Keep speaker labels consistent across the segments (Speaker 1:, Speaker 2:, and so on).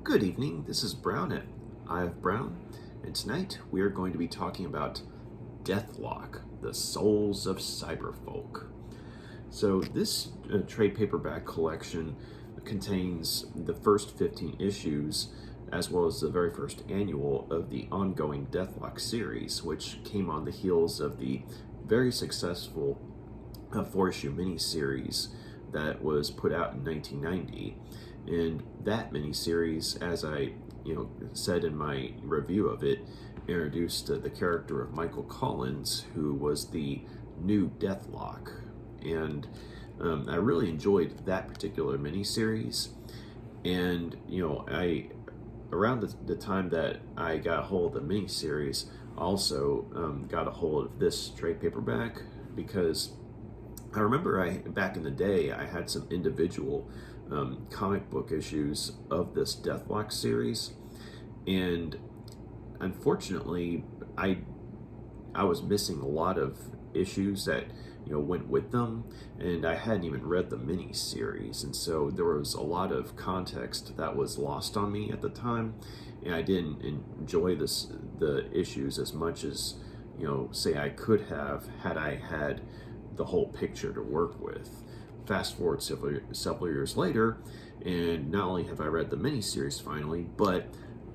Speaker 1: Good evening, this is Brown at Eye of Brown, and tonight we are going to be talking about Deathlok, the Souls of Cyberfolk. So this trade paperback collection contains the first 15 issues, as well as the very first annual of the ongoing Deathlok series, which came on the heels of the very successful 4-issue miniseries that was put out in 1990. And that miniseries, as I said in my review of it, introduced the character of Michael Collins, who was the new Deathlok. And I really enjoyed that particular miniseries. And around the time that I got a hold of the miniseries, I also got a hold of this trade paperback, because I remember back in the day I had some individual comic book issues of this Deathlok series, and unfortunately I was missing a lot of issues that went with them, and I hadn't even read the mini series, and so there was a lot of context that was lost on me at the time, and I didn't enjoy the issues as much as say I could have had I had the whole picture to work with. Fast forward several years later, and not only have I read the miniseries finally, but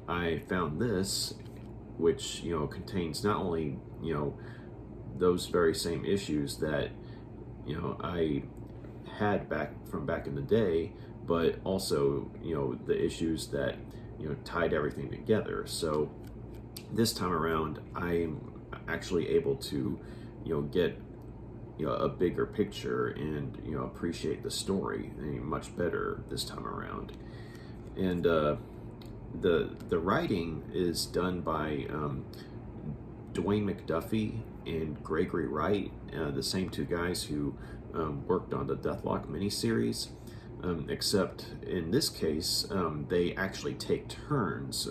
Speaker 1: I found this, which contains not only those very same issues that I had back in the day, but also the issues that tied everything together. So this time around, I'm actually able to get a bigger picture and appreciate the story much better this time around. And the writing is done by Dwayne McDuffie and Gregory Wright, the same two guys who worked on the Deathlok miniseries, except in this case they actually take turns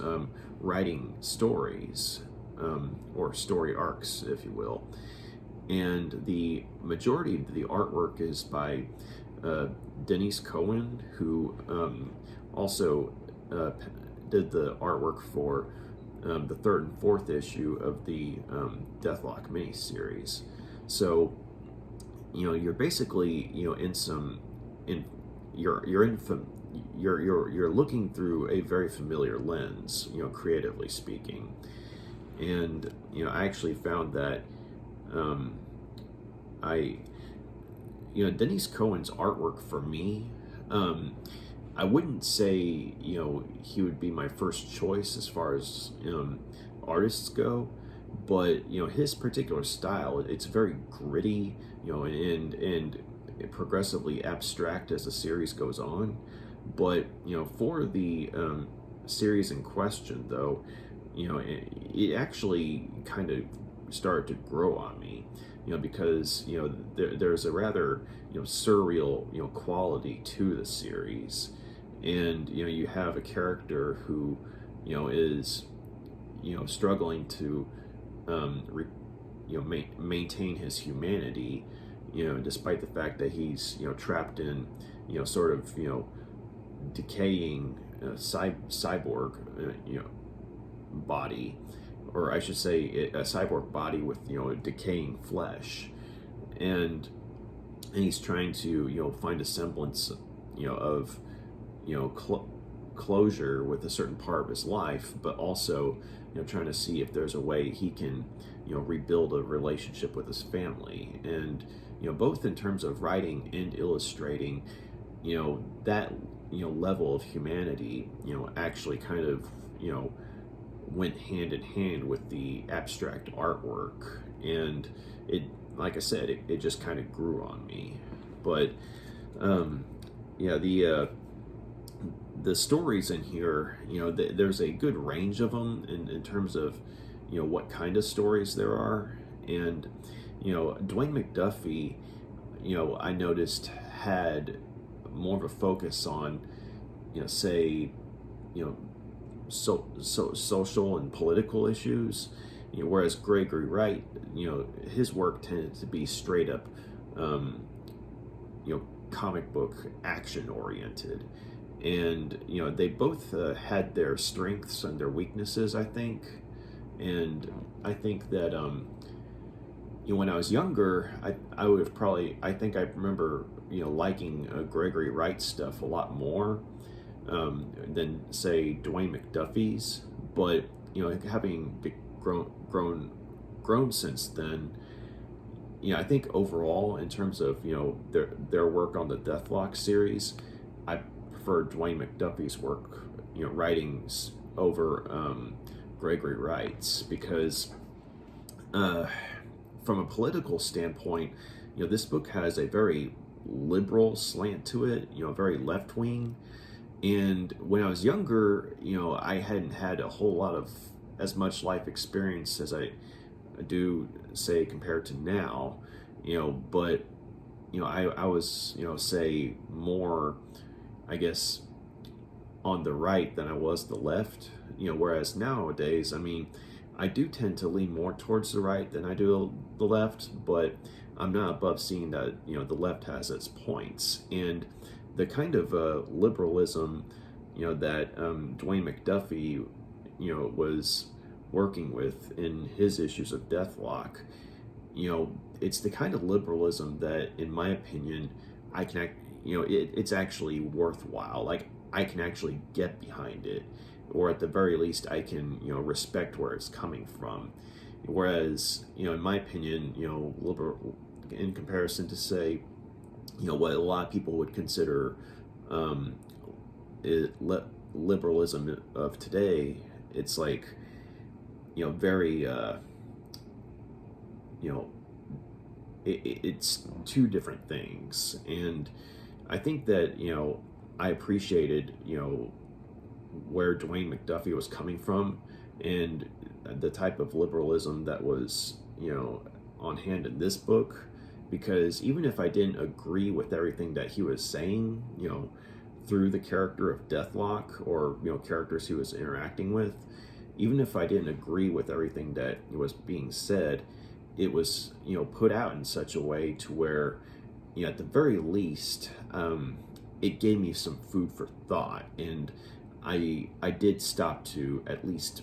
Speaker 1: writing stories, or story arcs, if you will. And the majority of the artwork is by Cowan, who also did the artwork for the third and fourth issue of the Deathlok miniseries. So you're basically you're looking through a very familiar lens, creatively speaking. And I actually found that Denise Cowan's artwork, for me, I wouldn't say he would be my first choice as far as artists go, but his particular style, it's very gritty, and progressively abstract as the series goes on. But for the series in question, though, it actually kind of started to grow on me, because there's a rather surreal quality to the series, and you have a character who is struggling to maintain his humanity, despite the fact that he's trapped in sort of decaying cyborg body, or I should say a cyborg body with decaying flesh, and he's trying to find a semblance of closure with a certain part of his life, but also trying to see if there's a way he can rebuild a relationship with his family. And both in terms of writing and illustrating, that level of humanity actually kind of went hand in hand with the abstract artwork, and it, like I said, it just kind of grew on me. But the stories in here, there's a good range of them in terms of what kind of stories there are. And Dwayne McDuffie, I noticed, had more of a focus on social and political issues, whereas Gregory Wright, his work tended to be straight up comic book action oriented. and they both had their strengths and their weaknesses, I think. And I think that when I was younger, I would have probably, I think I remember liking Gregory Wright stuff a lot more than say Dwayne McDuffie's. But having grown since then, I think overall, in terms of their work on the Deathlok series, I prefer Dwayne McDuffie's work, writings over Gregory Wright's, because from a political standpoint, this book has a very liberal slant to it, very left wing. And when I was younger, I hadn't had a whole lot of as much life experience as I do, say, compared to now, but I was say more, I guess, on the right than I was the left, whereas nowadays, I mean, I do tend to lean more towards the right than I do the left, but I'm not above seeing that the left has its points. And the kind of liberalism that Dwayne McDuffie was working with in his issues of Deathlok, it's the kind of liberalism that, in my opinion, I can it's actually worthwhile. Like, I can actually get behind it, or at the very least I can respect where it's coming from. Whereas in my opinion, liberal, in comparison to, say, what a lot of people would consider liberalism of today, it's like very it's two different things. And I think that I appreciated where Dwayne McDuffie was coming from, and the type of liberalism that was on hand in this book, because even if I didn't agree with everything that he was saying through the character of Deathlok, or characters he was interacting with, even if I didn't agree with everything that was being said, it was put out in such a way to where at the very least it gave me some food for thought, and I did stop to at least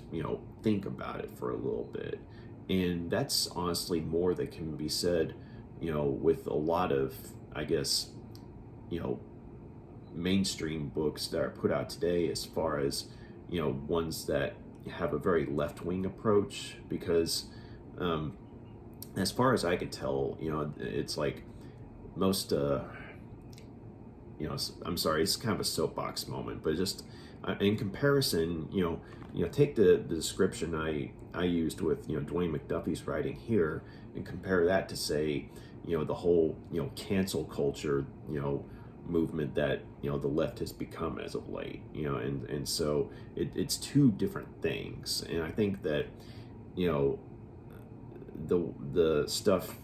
Speaker 1: think about it for a little bit. And that's honestly more that can be said with a lot of, I guess, mainstream books that are put out today, as far as ones that have a very left-wing approach, because as far as I could tell, it's like most I'm sorry, it's kind of a soapbox moment, but just in comparison, take the description I used with Dwayne McDuffie's writing here, and compare that to, say, the whole cancel culture movement that the left has become as of late, and so it's two different things. And I think that the stuff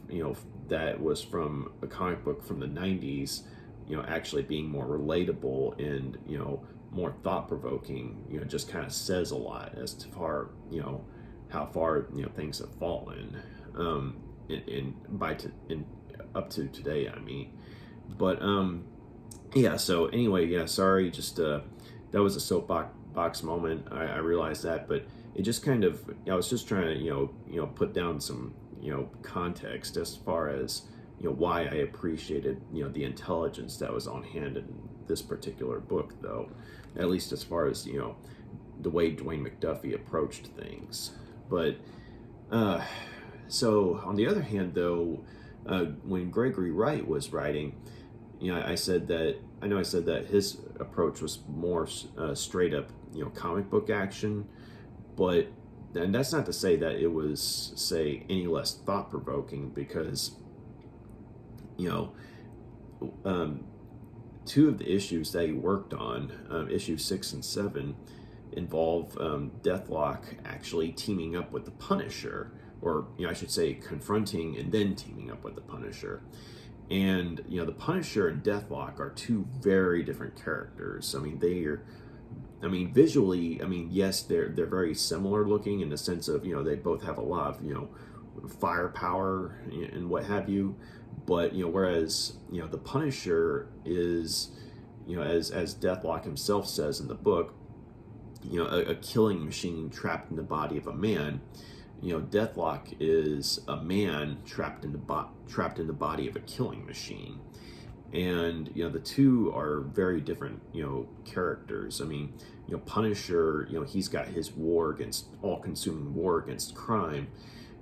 Speaker 1: that was from a comic book from the 90s, actually being more relatable and more thought-provoking, just kind of says a lot as to how far things have fallen up to today, I mean. But yeah, so anyway, yeah, sorry, just that was a soapbox moment. I realized that, but it just kind of, I was just trying to put down some context as far as why I appreciated the intelligence that was on hand in this particular book, though, at least as far as the way Dwayne McDuffie approached things. But so on the other hand, though, when Gregory Wright was writing, I said that his approach was more straight up comic book action, and that's not to say that it was, say, any less thought provoking, because two of the issues that he worked on, issues 6 and 7, involve Deathlok actually teaming up with the Punisher, or I should say confronting and then teaming up with the Punisher. And the Punisher and Deathlok are two very different characters. Visually, yes, they're very similar looking in the sense of they both have a lot of firepower and what have you. But whereas the Punisher is as Deathlok himself says in the book, a killing machine trapped in the body of a man. Deathlok is a man trapped in the body of a killing machine. And the two are very different characters. I mean, Punisher, he's got his all-consuming war against crime,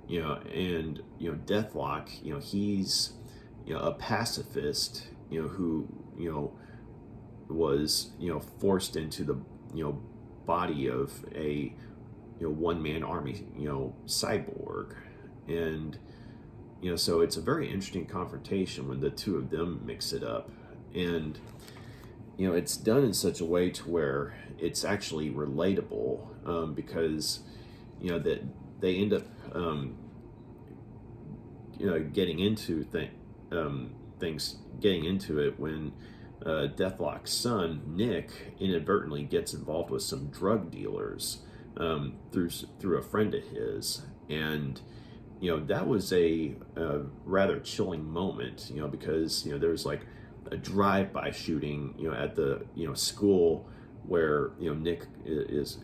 Speaker 1: and Deathlok, he's a pacifist, who was forced into the body of a one-man army cyborg. And so it's a very interesting confrontation when the two of them mix it up. And it's done in such a way to where it's actually relatable, because that they end up getting into it when Deathlok's son Nick inadvertently gets involved with some drug dealers through a friend of his. And that was a rather chilling moment, because there's like a drive-by shooting at the school where Nick is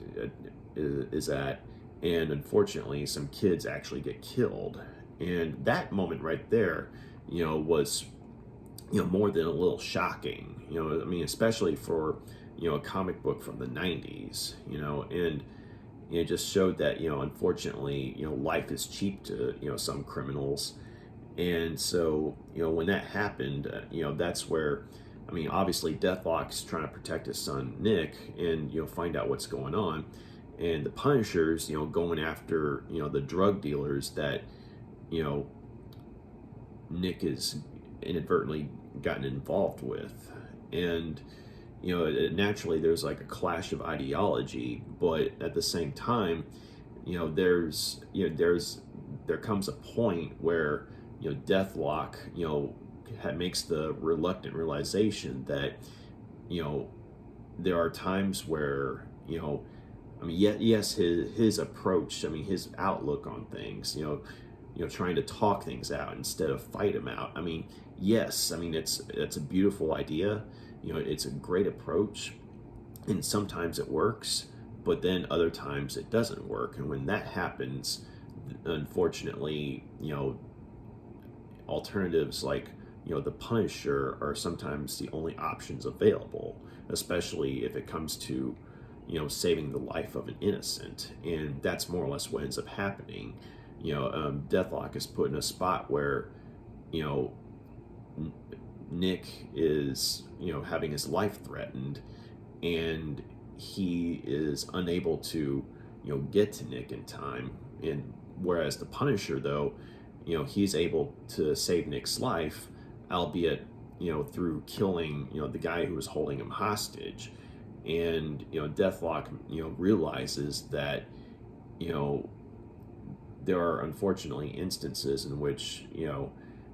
Speaker 1: at, and unfortunately some kids actually get killed. And that moment right there was more than a little shocking, I mean, especially for a comic book from the 90s, and it just showed that unfortunately life is cheap to some criminals. And so when that happened, that's where, I mean, obviously Deathlok's trying to protect his son Nick and find out what's going on, and the Punisher's going after the drug dealers that Nick is inadvertently gotten involved with. And naturally there's like a clash of ideology, but at the same time there comes a point where Deathlok makes the reluctant realization that there are times where I mean, yes, his approach, I mean, his outlook on things, trying to talk things out instead of fight them out. I mean, yes, I mean, it's a beautiful idea. It's a great approach, and sometimes it works, but then other times it doesn't work. And when that happens, unfortunately, alternatives like, the Punisher are sometimes the only options available, especially if it comes to, saving the life of an innocent. And that's more or less what ends up happening. Deathlok is put in a spot where, Nick is, having his life threatened, and he is unable to, get to Nick in time. And whereas the Punisher, though, he's able to save Nick's life, albeit, through killing, the guy who was holding him hostage. And, Deathlok, realizes that, there are unfortunately instances in which,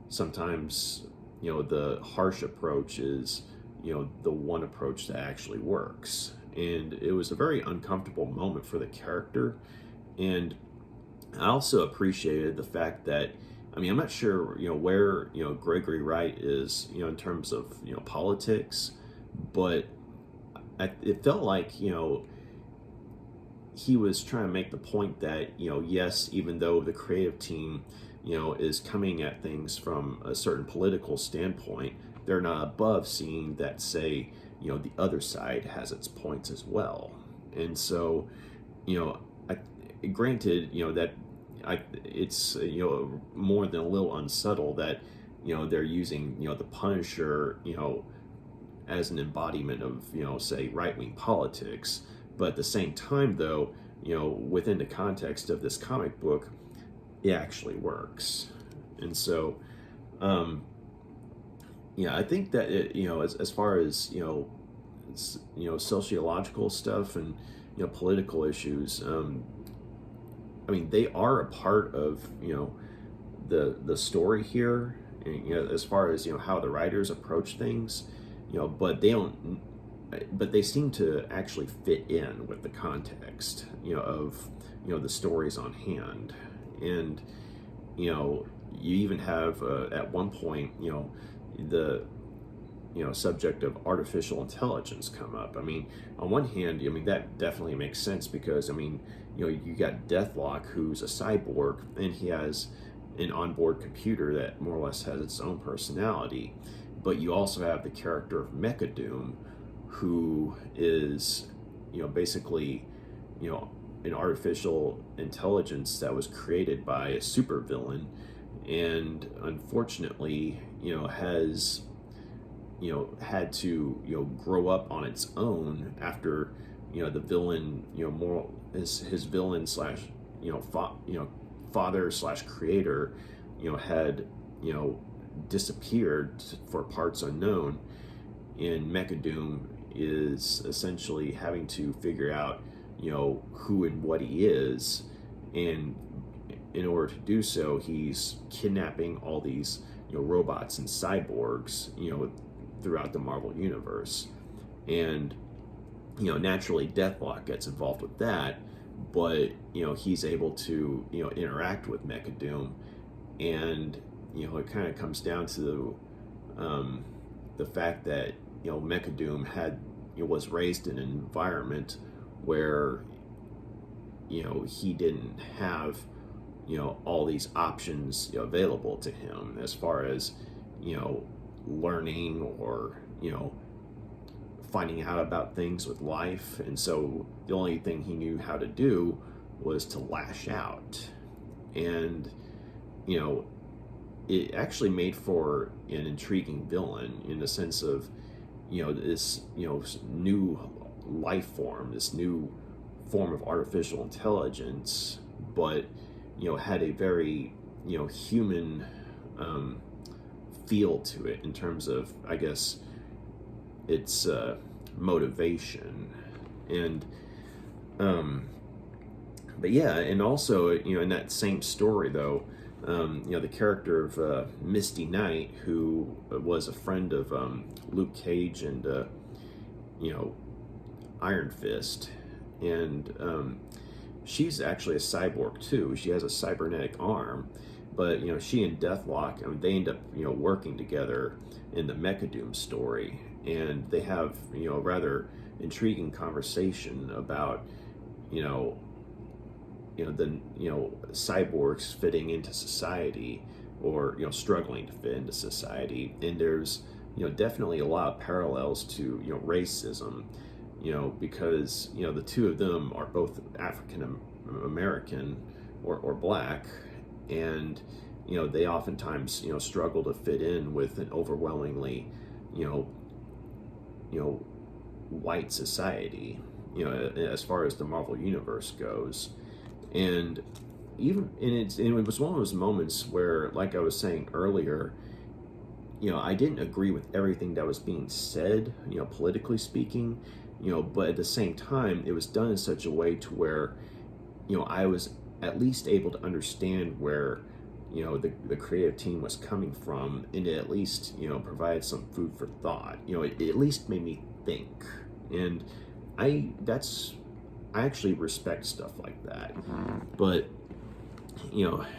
Speaker 1: sometimes, the harsh approach is, the one approach that actually works. And it was a very uncomfortable moment for the character. And I also appreciated the fact that, I mean, I'm not sure, where, Gregory Wright is, in terms of, politics, but it felt like, he was trying to make the point that, yes, even though the creative team, is coming at things from a certain political standpoint, they're not above seeing that, say, the other side has its points as well. And so, granted, that it's, more than a little unsubtle that, they're using, the Punisher, as an embodiment of, say, right-wing politics. But at the same time, though, within the context of this comic book, it actually works. And so, I think that it, as far as, sociological stuff and, political issues, I mean, they are a part of, the story here, and, as far as, how the writers approach things, but they seem to actually fit in with the context, of, the stories on hand. And, you even have, at one point, subject of artificial intelligence come up. I mean, on one hand, I mean, that definitely makes sense because, I mean, you got Deathlok, who's a cyborg, and he has an onboard computer that more or less has its own personality. But you also have the character of Mechadoom, who is, basically, an artificial intelligence that was created by a supervillain, and unfortunately, has had to grow up on its own after the villain more his villain slash father slash creator had disappeared for parts unknown, and Mechadoom is essentially having to figure out who and what he is, and in order to do so, he's kidnapping all these robots and cyborgs throughout the Marvel universe. And naturally Deathlok gets involved with that, but he's able to interact with Mechadoom, and it kind of comes down to the fact that Mechadoom was raised in an environment where he didn't have all these options available to him as far as learning or finding out about things with life, and so the only thing he knew how to do was to lash out. And it actually made for an intriguing villain in the sense of this new life form, this new form of artificial intelligence, but had a very human feel to it in terms of, I guess, its motivation. And but yeah, and also in that same story though, the character of Misty Knight, who was a friend of Luke Cage and Iron Fist, and she's actually a cyborg too. She has a cybernetic arm, but she and Deathlok, they end up working together in the Mechadoom story, and they have a rather intriguing conversation about the cyborgs fitting into society, or struggling to fit into society. And there's definitely a lot of parallels to racism, because the two of them are both African American or black, and they oftentimes struggle to fit in with an overwhelmingly white society, as far as the Marvel universe goes. And it was one of those moments where, like I was saying earlier, I didn't agree with everything that was being said, politically speaking, but at the same time, it was done in such a way to where, I was at least able to understand where, the creative team was coming from, and it at least, provided some food for thought. It at least made me think, and I actually respect stuff like that. But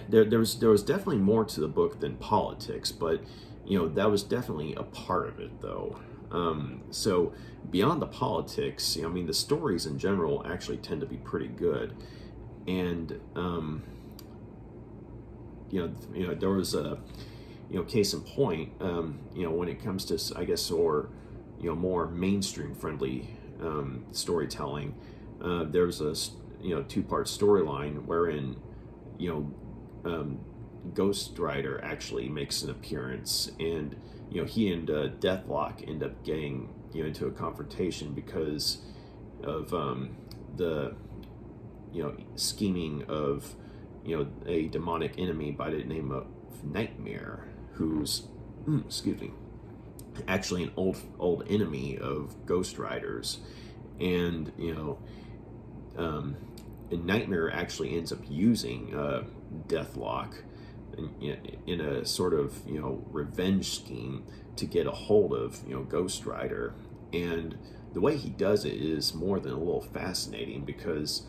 Speaker 1: there was definitely more to the book than politics, but that was definitely a part of it though. So beyond the politics, the stories in general actually tend to be pretty good. And there was a case in point, when it comes to, I guess, or more mainstream friendly storytelling. There's a two-part storyline wherein Ghost Rider actually makes an appearance, and he and Deathlok end up getting into a confrontation because of the scheming of a demonic enemy by the name of Nightmare, who's excuse me, actually an old enemy of Ghost Rider's. And and Nightmare actually ends up using Deathlok in a sort of revenge scheme to get a hold of Ghost Rider. And the way he does it is more than a little fascinating, because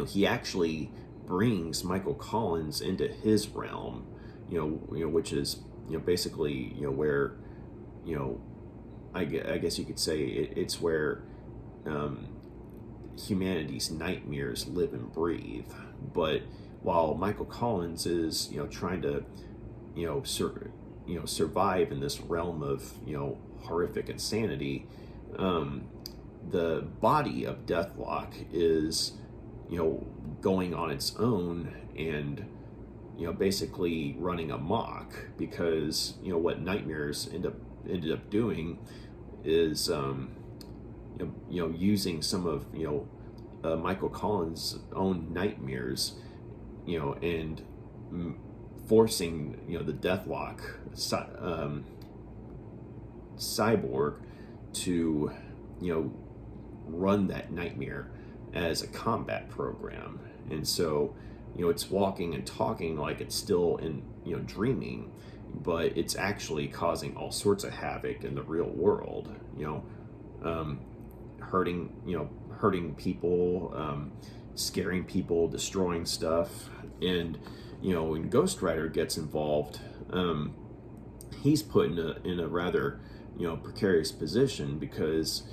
Speaker 1: he actually brings Michael Collins into his realm, which is basically where you know, I guess you could say it's where humanity's nightmares live and breathe. But while Michael Collins is, trying to, survive in this realm of, horrific insanity, the body of Deathlok is, going on its own and, basically running amok, because, what nightmares ended up doing is, using some of, Michael Collins' own nightmares, and forcing, the Deathlok cyborg to, run that nightmare as a combat program. And so, it's walking and talking like it's still in, dreaming, but it's actually causing all sorts of havoc in the real world, hurting people, scaring people, destroying stuff. And, when Ghost Rider gets involved, he's put in a rather, precarious position, because,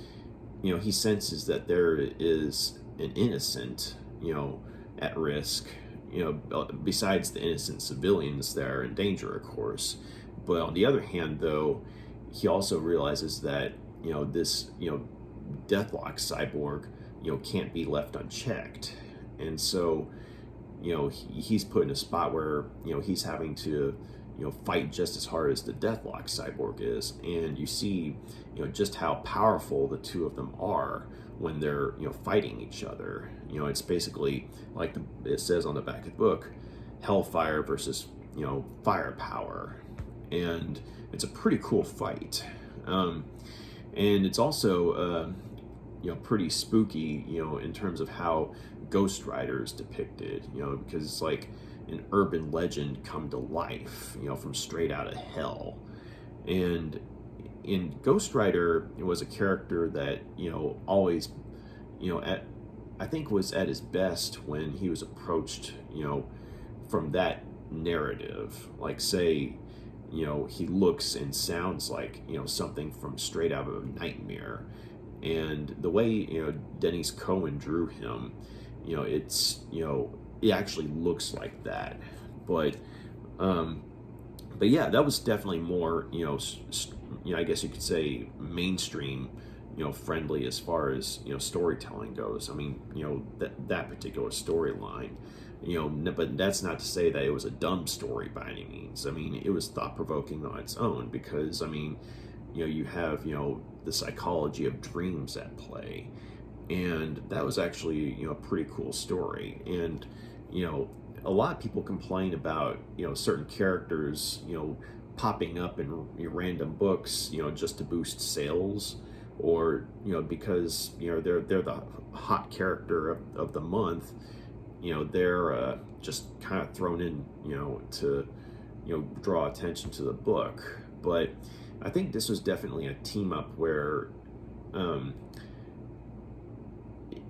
Speaker 1: he senses that there is an innocent, at risk, besides the innocent civilians that are in danger, of course. But on the other hand, though, he also realizes that, this, Deathlok cyborg, can't be left unchecked. And so, he's put in a spot where, he's having to, fight just as hard as the Deathlok cyborg is. And you see, just how powerful the two of them are when they're, fighting each other. It's basically like it says on the back of the book, hellfire versus, firepower. And it's a pretty cool fight. And it's also, pretty spooky, in terms of how Ghost Rider is depicted, because it's like an urban legend come to life, from straight out of hell. And in Ghost Rider, it was a character that, always, I think was at his best when he was approached, from that narrative. Like, say, he looks and sounds like, something from straight out of a nightmare. And the way, Dennis Cowan drew him, it's, it actually looks like that. But yeah, that was definitely more, I guess you could say mainstream, friendly as far as, storytelling goes. I mean, that particular storyline, but that's not to say that it was a dumb story by any means. I mean, it was thought-provoking on its own, because, I mean, you have, the psychology of dreams at play. And that was actually, a pretty cool story. And, a lot of people complain about, certain characters, popping up in random books, just to boost sales, or, because, they're the hot character of the month, they're just kind of thrown in, to, draw attention to the book. But I think this was definitely a team up where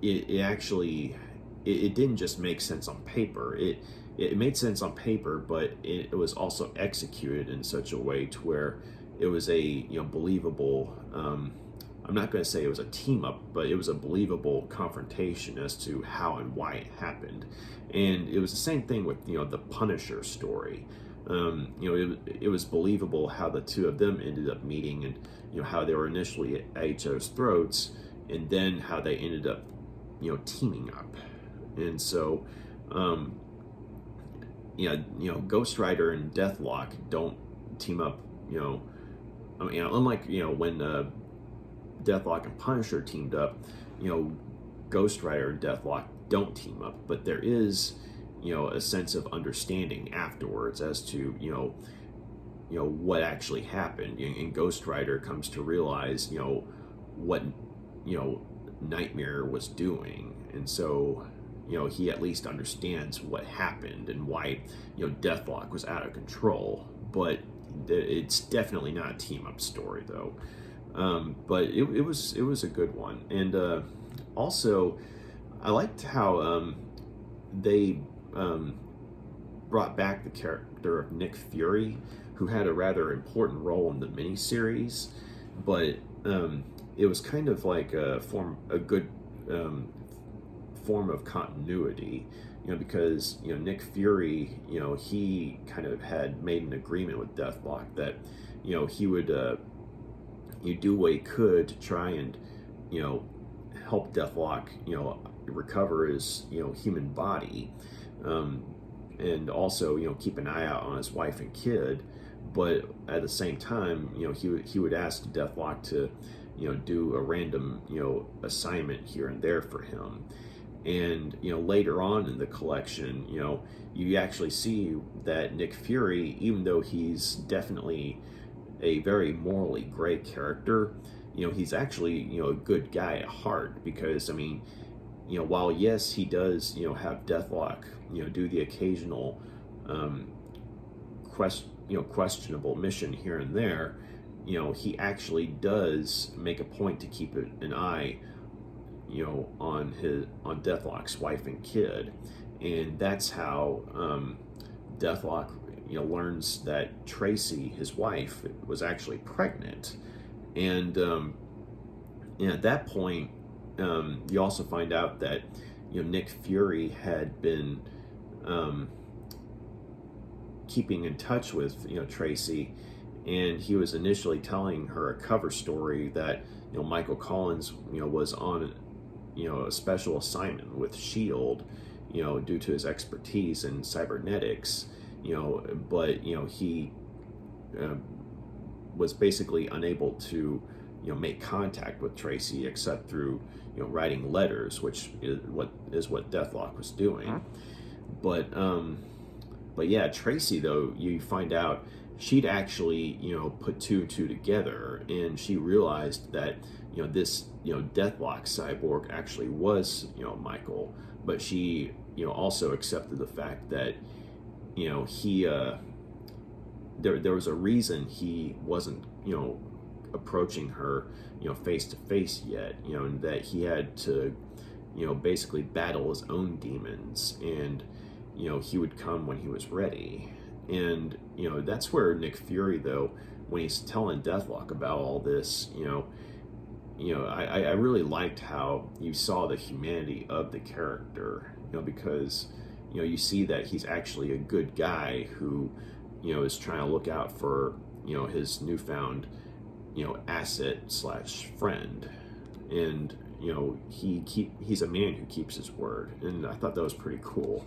Speaker 1: it actually it didn't just make sense on paper. It made sense on paper, but it was also executed in such a way to where it was a believable. I'm not going to say it was a team up, but it was a believable confrontation as to how and why it happened. And it was the same thing with the Punisher story. It was believable how the two of them ended up meeting, and how they were initially at each other's throats, and then how they ended up teaming up. And so Ghost Rider and Deathlok don't team up. I mean, unlike when Deathlok and Punisher teamed up, Ghost Rider and Deathlok don't team up, but there is a sense of understanding afterwards as to what actually happened. And Ghost Rider comes to realize what Nightmare was doing, and so he at least understands what happened and why Deathlok was out of control. But it's definitely not a team up story, though. But it was a good one. And also I liked how they brought back the character of Nick Fury, who who had a rather important role in the miniseries, but it was kind of like a good form of continuity, because Nick Fury, he kind of had made an agreement with Deathlok that he would do what he could to try and help Deathlok recover his human body, and also keep an eye out on his wife and kid. But at the same time, he would ask Deathlok to do a random assignment here and there for him. And later on in the collection, you actually see that Nick Fury, even though he's definitely a very morally gray character, he's actually a good guy at heart, because while yes, he does have Deathlok do the occasional questionable mission here and there, he actually does make a point to keep an eye on Deathlok's wife and kid. And that's how Deathlok learns that Tracy, his wife, was actually pregnant. And at that point, you also find out that Nick Fury had been keeping in touch with Tracy, and he was initially telling her a cover story that Michael Collins was on a special assignment with SHIELD, due to his expertise in cybernetics, but he was basically unable to make contact with Tracy except through writing letters, which is what Deathlok was doing. But yeah, Tracy, though, you find out she'd actually put two and two together, and she realized that this Deathlok cyborg actually was Michael, but she also accepted the fact that he there was a reason he wasn't approaching her face to face yet, and that he had to basically battle his own demons, and he would come when he was ready. And that's where Nick Fury, though, when he's telling Deathlok about all this, I really liked how you saw the humanity of the character, because you see that he's actually a good guy who is trying to look out for his newfound asset slash friend. And he's a man who keeps his word, and I thought that was pretty cool.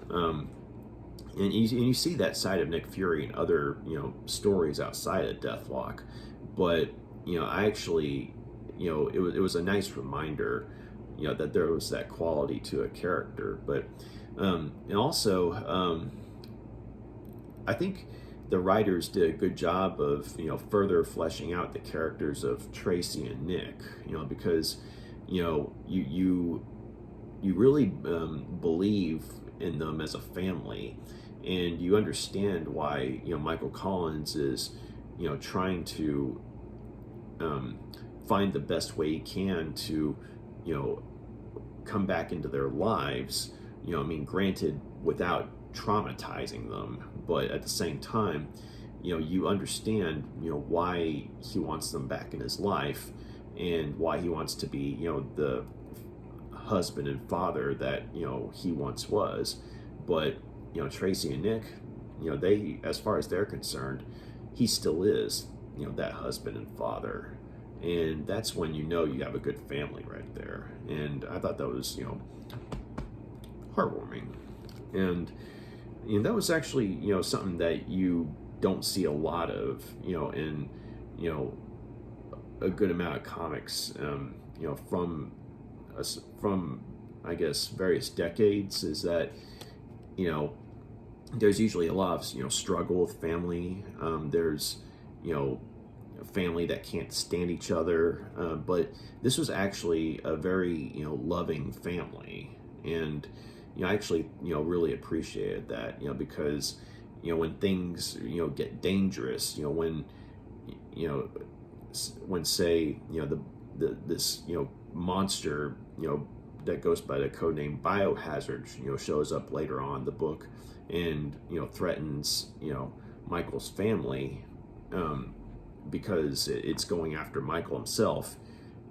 Speaker 1: And you see that side of Nick Fury in other stories outside of Deathlok, but I actually it was a nice reminder that there was that quality to a character. But and also I think the writers did a good job of further fleshing out the characters of Tracy and Nick, because you really believe in them as a family, and you understand why Michael Collins is trying to find the best way he can to come back into their lives, granted without traumatizing them, but at the same time you understand why he wants them back in his life, and why he wants to be the husband and father that he once was. But Tracy and Nick, they, as far as they're concerned, he still is that husband and father, and that's when you have a good family right there. And I thought that was heartwarming, and that was actually something that you don't see a lot of in a good amount of comics from I guess various decades, is that there's usually a lot of struggle with family. There's a family that can't stand each other, but this was actually a very loving family, and I actually really appreciated that, because when things get dangerous, when say this monster that goes by the codename Biohazard shows up later on in the book, and threatens Michael's family, because it's going after Michael himself,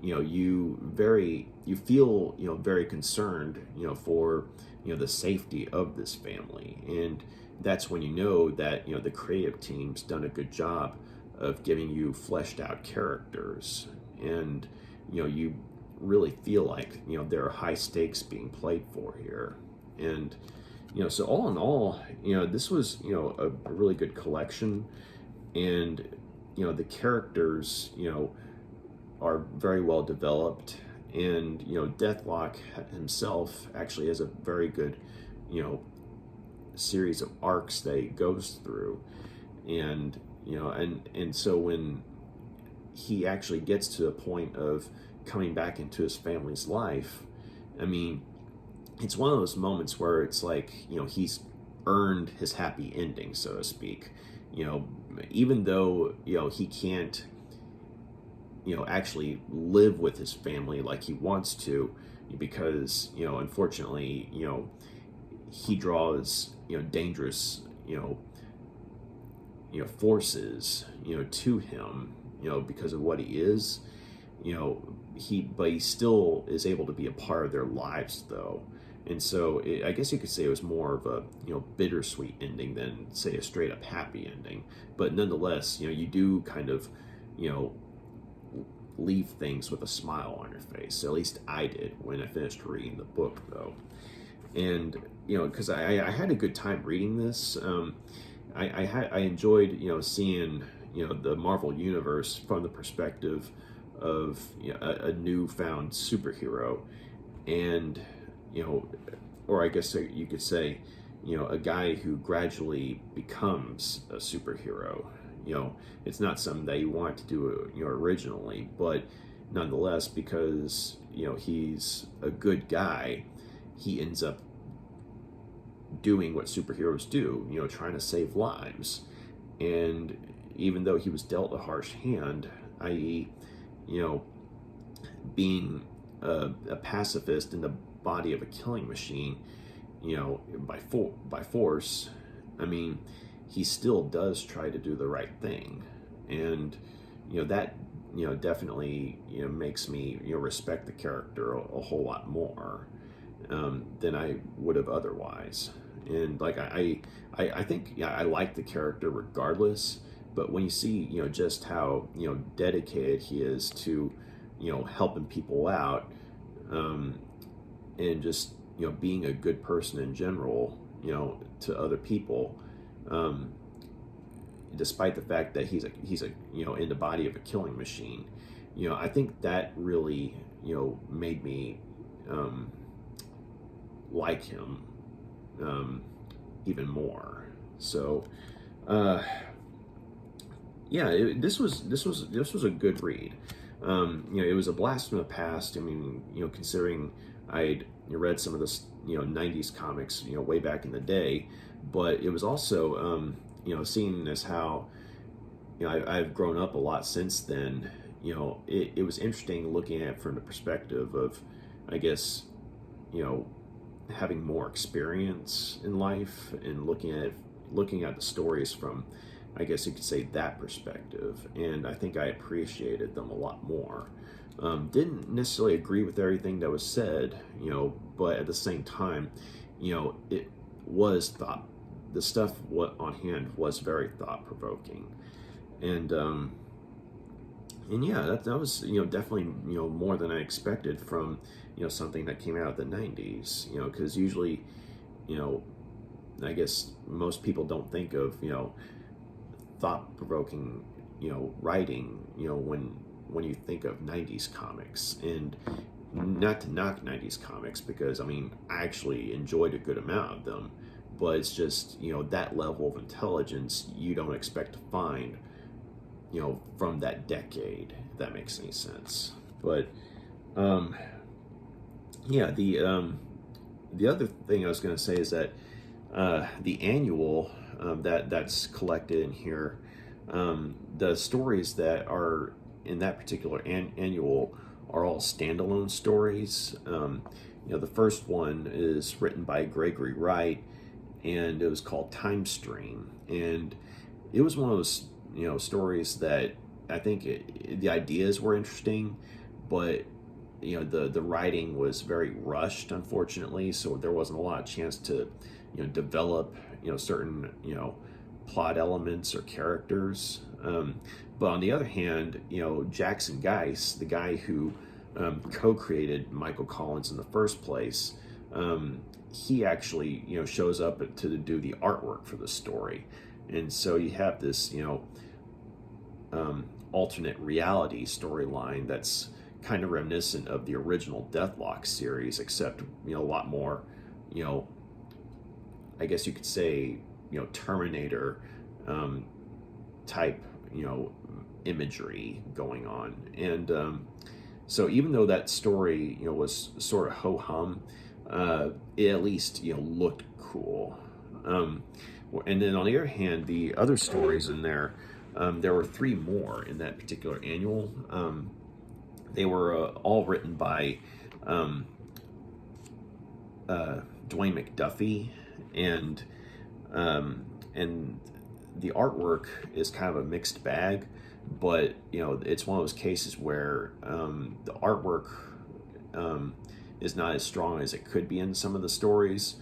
Speaker 1: you feel, very concerned, for, the safety of this family. And that's when you know that, the creative team's done a good job of giving you fleshed out characters. And, you really feel like, there are high stakes being played for here. And, so all in all, this was, a really good collection. And, the characters, are very well developed. And, Deathlok himself actually has a very good, series of arcs that he goes through. And, and so when he actually gets to the point of coming back into his family's life, I mean, it's one of those moments where it's like, he's earned his happy ending, so to speak. Even though, he can't, actually live with his family like he wants to, because, unfortunately, he draws, dangerous, forces, to him, because of what he is, but he still is able to be a part of their lives, though. And so I guess you could say it was more of a, bittersweet ending than, say, a straight up happy ending. But nonetheless, you do kind of, leave things with a smile on your face. At least I did when I finished reading the book, though. And, because I had a good time reading this. I enjoyed, seeing, the Marvel Universe from the perspective of, a newfound superhero. And, or I guess you could say, a guy who gradually becomes a superhero. It's not something that you want to do, originally, but nonetheless, because, he's a good guy, he ends up doing what superheroes do, trying to save lives. And even though he was dealt a harsh hand, i.e., being a pacifist in the body of a killing machine, by force, I mean, he still does try to do the right thing. And, that, definitely, makes me, respect the character a whole lot more than I would have otherwise. And, like, I think, yeah, I like the character regardless, but when you see, just how, dedicated he is to, helping people out, and just, being a good person in general, to other people, despite the fact that he's a in the body of a killing machine, I think that really, made me like him even more. So yeah, this was a good read. It was a blast from the past. I mean, considering I'd read some of the 90s comics, way back in the day, but it was also seeing as how I've grown up a lot since then. It was interesting looking at it from the perspective of, I guess, having more experience in life and looking at the stories from, I guess you could say, that perspective. And I think I appreciated them a lot more. Didn't necessarily agree with everything that was said, but at the same time, it was the stuff on hand was very thought-provoking. And yeah, that was, definitely, more than I expected from, something that came out of the 90s, because usually, I guess most people don't think of, thought-provoking, writing, when you think of 90s comics. And not to knock 90s comics, because, I mean, I actually enjoyed a good amount of them, but it's just, that level of intelligence you don't expect to find, from that decade, if that makes any sense. But, yeah, the other thing I was going to say is that the annual that's collected in here, the stories that are in that particular annual are all standalone stories. The first one is written by Gregory Wright, and it was called Time Stream. And it was one of those stories that I think the ideas were interesting, but the writing was very rushed, unfortunately. So there wasn't a lot of chance to develop certain plot elements or characters. But on the other hand, Jackson Guice, the guy who co-created Michael Collins in the first place, he actually shows up to do the artwork for the story, and so you have this alternate reality storyline that's kind of reminiscent of the original Deathlok series, except a lot more I guess you could say Terminator type imagery going on. And so even though that story was sort of ho-hum, it at least looked cool. And then on the other hand, the other stories in there, there were 3 more in that particular annual. They were all written by Dwayne McDuffie, and the artwork is kind of a mixed bag, but it's one of those cases where the artwork is not as strong as it could be in some of the stories,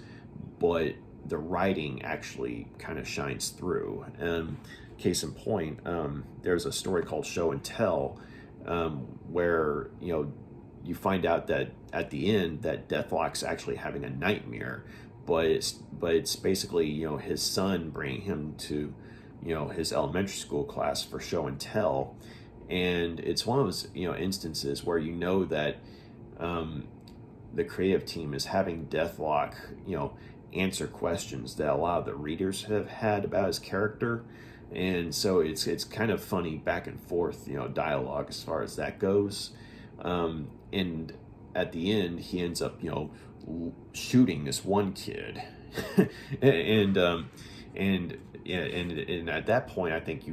Speaker 1: but the writing actually kind of shines through. And case in point, there's a story called Show and Tell, where you find out that at the end that Deathlok's actually having a nightmare, but it's basically his son bringing him to his elementary school class for show and tell. And it's one of those instances where that the creative team is having Deathlok answer questions that a lot of the readers have had about his character, and so it's kind of funny back and forth dialogue as far as that goes. And at the end he ends up shooting this one kid and at that point, I think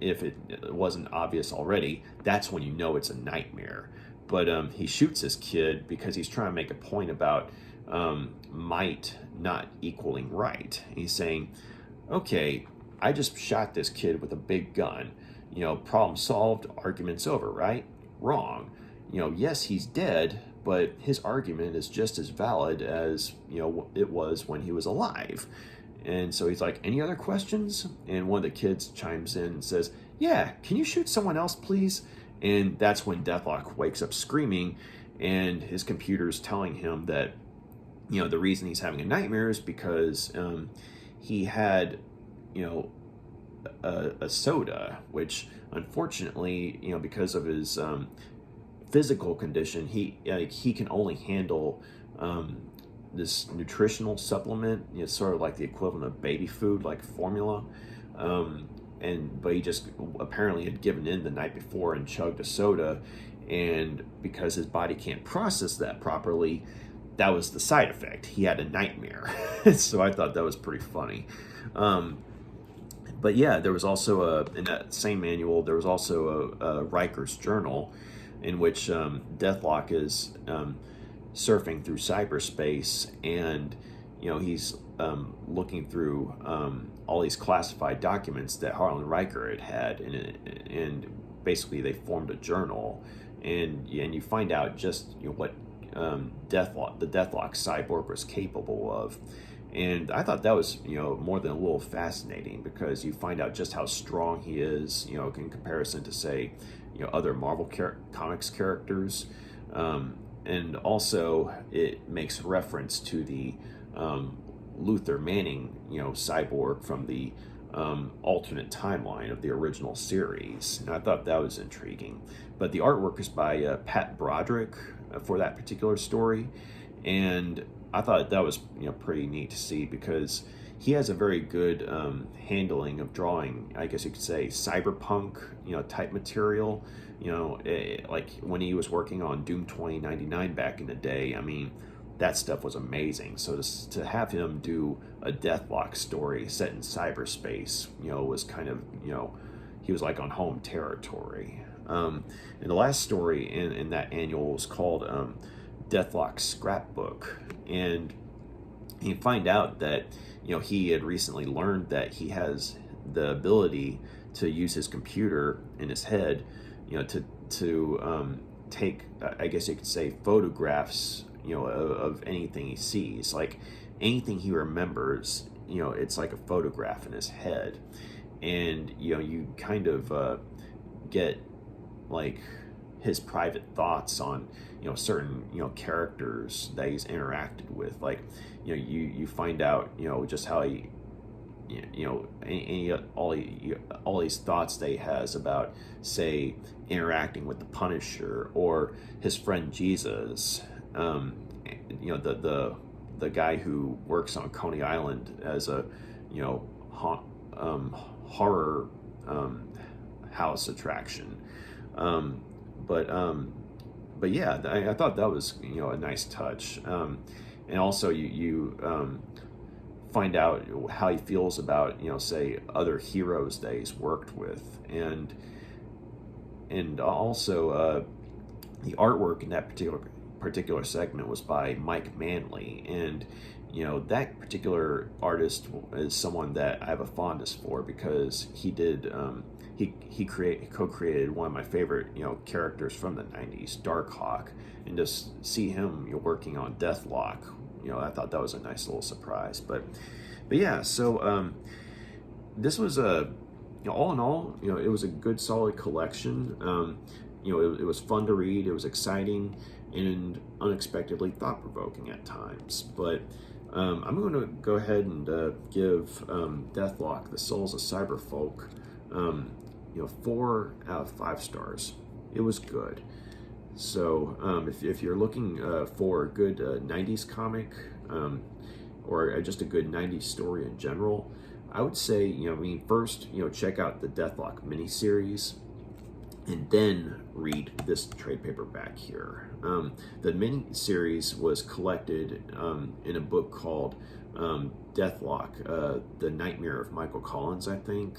Speaker 1: if it wasn't obvious already, that's when it's a nightmare. But he shoots this kid because he's trying to make a point about might not equaling right. He's saying, okay, I just shot this kid with a big gun. Problem solved, argument's over, right? Wrong. Yes, he's dead, but his argument is just as valid as it was when he was alive. And so he's like, any other questions? And one of the kids chimes in and says, yeah, can you shoot someone else, please? And that's when Deathlok wakes up screaming, and his computer's telling him that the reason he's having a nightmare is because he had a soda, which unfortunately because of his physical condition, he can only handle this nutritional supplement. It's sort of like the equivalent of baby food, like formula. But he just apparently had given in the night before and chugged a soda, and because his body can't process that properly, that was the side effect. He had a nightmare. So I thought that was pretty funny. But yeah, there was also in that same manual, there was also a Riker's journal in which Deathlok is surfing through cyberspace, and he's looking through all these classified documents that Harlan Riker had, and basically they formed a journal, and you find out just what the Deathlok cyborg was capable of. And I thought that was more than a little fascinating, because you find out just how strong he is in comparison to, say, other Marvel comics characters. And also it makes reference to the Luther Manning cyborg from the alternate timeline of the original series, and I thought that was intriguing. But the artwork is by Pat Broderick for that particular story, and I thought that was pretty neat to see, because he has a very good handling of drawing, I guess you could say, cyberpunk type material. Like when he was working on Doom 2099 back in the day, I mean, that stuff was amazing. So to have him do a Deathlok story set in cyberspace, was kind of, he was like on home territory. And the last story in that annual was called Deathlok's Scrapbook. And you find out that, he had recently learned that he has the ability to use his computer in his head, to take, I guess you could say, photographs, of anything he sees, like anything he remembers. It's like a photograph in his head, and you kind of get like his private thoughts on certain characters that he's interacted with. Like you find out just how he all these thoughts that he has about, say, interacting with the Punisher or his friend Jesus, the guy who works on Coney Island as a horror house attraction. But yeah, I thought that was a nice touch, and also you find out how he feels about say other heroes that he's worked with, and also the artwork in that particular segment was by Mike Manley, and that particular artist is someone that I have a fondness for, because he did he co-created one of my favorite characters from the 90s, Darkhawk, and just see him working on Deathlok, I thought that was a nice little surprise. But yeah, so this was all in all, it was a good solid collection. It was fun to read, it was exciting, and unexpectedly thought-provoking at times. But I'm going to go ahead and give Deathlok, The Souls of Cyberfolk, 4 out of 5 stars. It was good. So if you're looking for a good 90s comic, or just a good 90s story in general, I would say, first, check out the Deathlok miniseries, and then read this trade paperback here. The miniseries was collected in a book called Deathlok, The Nightmare of Michael Collins, I think.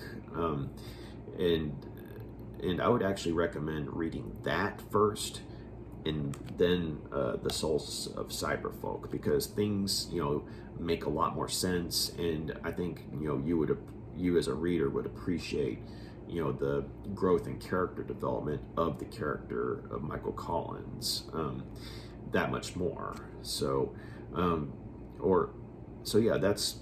Speaker 1: And I would actually recommend reading that first, and then The Souls of Cyberfolk, because things make a lot more sense, and I think you as a reader would appreciate the growth and character development of the character of Michael Collins that much more. So yeah, that's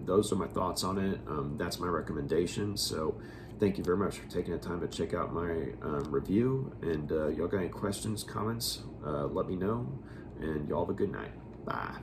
Speaker 1: those are my thoughts on it. That's my recommendation. So thank you very much for taking the time to check out my review. And y'all got any questions, comments, let me know. And y'all have a good night. Bye.